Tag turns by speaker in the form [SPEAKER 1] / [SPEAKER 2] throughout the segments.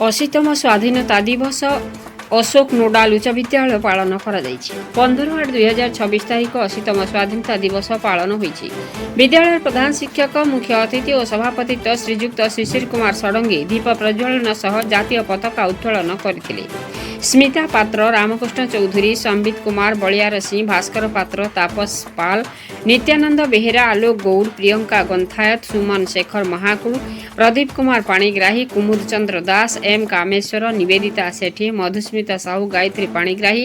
[SPEAKER 1] ଅଶୀତମ ସ୍ୱାଧୀନତା ଦିବସ ଅଶୋକ ନୋଡାଲ ଉଚ୍ଚ ବିଦ୍ୟାଳୟ ପାଳନ କରାଯାଇଛି। 15/8/2026 ତାରିଖ ଅଶୀତମ ସ୍ୱାଧୀନତା ଦିବସ ପାଳନ ହୋଇଛି। ବିଦ୍ୟାଳୟର ପ୍ରଧାନ ଶିକ୍ଷକ, ମୁଖ୍ୟ ଅତିଥି ଓ ସଭାପତିତ୍ୱ ଶ୍ରୀଯୁକ୍ତ ଶିଶିର କୁମାର ଷଡ଼ଙ୍ଗୀ ଦୀପ ପ୍ରଜ୍ୱଳନ ସହ ଜାତୀୟ ପତାକା ଉତ୍ତୋଳନ କରିଥିଲେ। ସ୍ମିତା ପାତ୍ର, ରାମକୃଷ୍ଣ ଚୌଧୁରୀ, ସମ୍ବିତ କୁମାର ବଳିଆରସିଂହ, ଭାସ୍କର ପାତ୍ର, ତାପସ ପାଲ, ନିତ୍ୟାନନ୍ଦ ବେହେରା, ଆଲୋକ ଗୌଡ଼, ପ୍ରିୟଙ୍କା ଗନ୍ଥାୟତ, ସୁମନ ଶେଖର ମହାକୁଡ଼, ପ୍ରଦୀପ କୁମାର ପାଣିଗ୍ରାହୀ, କୁମୁଦ ଚନ୍ଦ୍ର ଦାସ, ଏମ୍ କାମେଶ୍ୱର, ନିବେଦିତା ସେଠୀ, ମଧୁସ୍ମିତା ସାହୁ, ଗାୟତ୍ରୀ ପାଣିଗ୍ରାହୀ,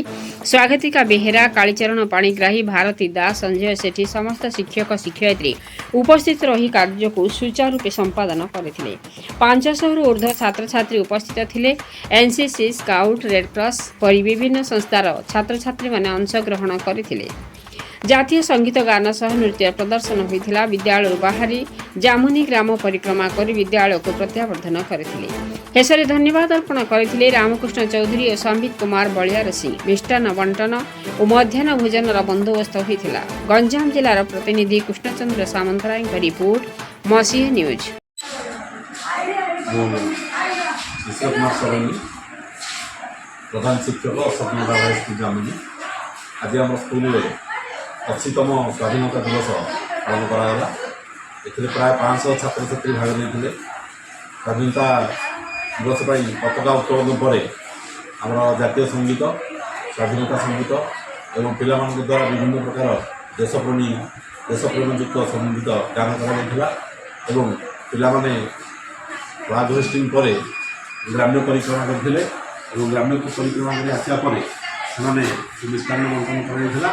[SPEAKER 1] ସ୍ୱାଗତିକା ବେହେରା, କାଳୀଚରଣ ପାଣିଗ୍ରାହୀ, ଭାରତୀ ଦାସ, ସଞ୍ଜୟ ସେଠୀ ସମସ୍ତ ଶିକ୍ଷକ ଶିକ୍ଷୟିତ୍ରୀ ଉପସ୍ଥିତ ରହି କାର୍ଯ୍ୟକୁ ସୁଚାରୁରୂପେ ସମ୍ପାଦନ କରିଥିଲେ। 500ରୁ ଊର୍ଦ୍ଧ୍ୱ ଛାତ୍ରଛାତ୍ରୀ ଉପସ୍ଥିତ ଥିଲେ। ଏନ୍ସିସି, ସ୍କାଉଟ୍, ରେଡ୍କ୍ରସ୍ ପରି ବିଭିନ୍ନ ସଂସ୍ଥାର ଛାତ୍ରଛାତ୍ରୀମାନେ ଅଂଶଗ୍ରହଣ କରିଥିଲେ। ଜାତୀୟ ସଙ୍ଗୀତ ଗାନ ସହ ନୃତ୍ୟ ପ୍ରଦର୍ଶନ ହୋଇଥିଲା। ବିଦ୍ୟାଳୟରୁ ବାହାରି ଜାମୁନି ଗ୍ରାମ ପରିକ୍ରମା କରି ବିଦ୍ୟାଳୟକୁ ପ୍ରତ୍ୟାବର୍ତ୍ତନ କରିଥିଲେ। ଶେଷରେ ଧନ୍ୟବାଦ ଅର୍ପଣ କରିଥିଲେ ରାମକୃଷ୍ଣ ଚୌଧୁରୀ ଓ ସମ୍ବିତ କୁମାର ବଳିଆରସିଂହ। ମିଷ୍ଟାନ୍ନ ବଣ୍ଟନ ଓ ମଧ୍ୟାହ୍ନ ଭୋଜନର ବନ୍ଦୋବସ୍ତ ହୋଇଥିଲା। ଗଞ୍ଜାମ ଜିଲ୍ଲାର ପ୍ରତିନିଧି କୃଷ୍ଣଚନ୍ଦ୍ର ସାମନ୍ତରାୟଙ୍କ ରିପୋର୍ଟ, ମସିହା ନ୍ୟୁଜ୍।
[SPEAKER 2] प्रधान शिक्षक अशोक नोडा हाईस्कूल जामुनी आज आम स्कूल 80तम स्वाधीनता दिवस पालन कराला। एथिले प्राय 500 छात्र छात्री भाग नहीं। स्वाधीनता दिवस पर पताका उत्तोलन पर आम जातीय संगीत, स्वाधीनता संगीत एवं पिला द्वारा विभिन्न प्रकार देशप्रेमयुक्त संगीत गान करा पिलाने फ्लाग होस्टिंग पर ग्राम्य परिक्रमा करते और ग्राम्य परिक्रमा कर आसा से मिष्टान्न बंटन कराइला।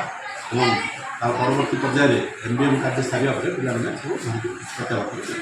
[SPEAKER 2] परवर्ती पर्यायर एनबीएम कार्य सारा पे पिला सब प्रत्यावर्तन।